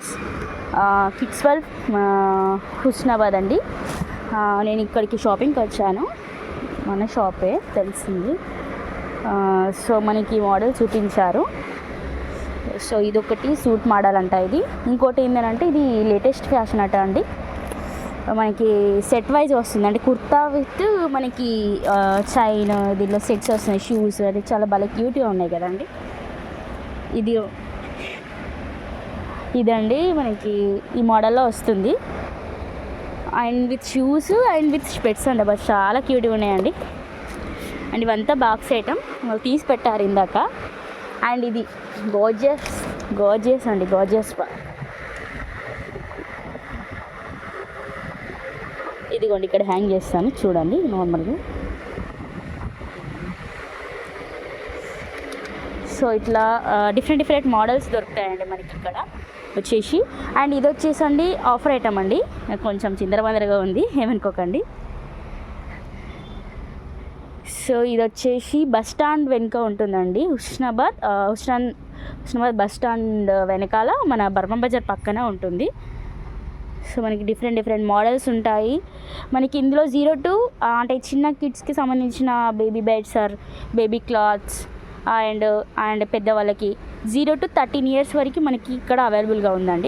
Friends, kids world Husnabad అండి. నేను ఇక్కడికి షాపింగ్కి వచ్చాను, మన షాపే తెలిసింది. సో మనకి మోడల్ చూపించారు. సో ఇదొకటి సూట్ మోడల్ అంట. ఇది ఇంకోటి ఏంటంటే ఇది లేటెస్ట్ ఫ్యాషన్ అట అండి. మనకి సెట్ వైజ్ వస్తుంది, అంటే కుర్తా విత్ మనకి చైన్, దీనిలో సెట్స్ వస్తున్నాయి, షూస్, అది చాలా బాగా క్యూట్గా ఉన్నాయి కదండి. ఇదండి మనకి ఈ మోడల్లో వస్తుంది, and with shoes and with specs అండి. బట్ చాలా క్యూట్గా ఉన్నాయండి. అండ్ ఇవంతా బాక్స్ ఐటమ్ వాళ్ళు తీసి పెట్టారు ఇందాక. అండ్ ఇది గోర్జియస్ అండి, గోర్జియస్. ఇదిగోండి ఇక్కడ హ్యాంగ్ చేస్తాను చూడండి నార్మల్గా. సో ఇట్లా డిఫరెంట్ మోడల్స్ దొరుకుతాయండి మనకి ఇక్కడ వచ్చేసి. అండ్ ఇది వచ్చేసండి ఆఫర్ ఐటమ్ అండి, కొంచెం చిందరవందరగా ఉంది, ఏమనుకోకండి. సో ఇది వచ్చేసి బస్ స్టాండ్ వెనుక ఉంటుందండి, హుస్నాబాద్ బస్ స్టాండ్ వెనకాల మన బర్మం బజార్ పక్కన ఉంటుంది. సో మనకి డిఫరెంట్ మోడల్స్ ఉంటాయి మనకి ఇందులో. 0 to అంటే చిన్న కిడ్స్కి సంబంధించిన baby beds or baby clothes and పెద్దవాళ్ళకి 0 to 13 years వరకు మనకి ఇక్కడ అవైలబుల్గా ఉందండి.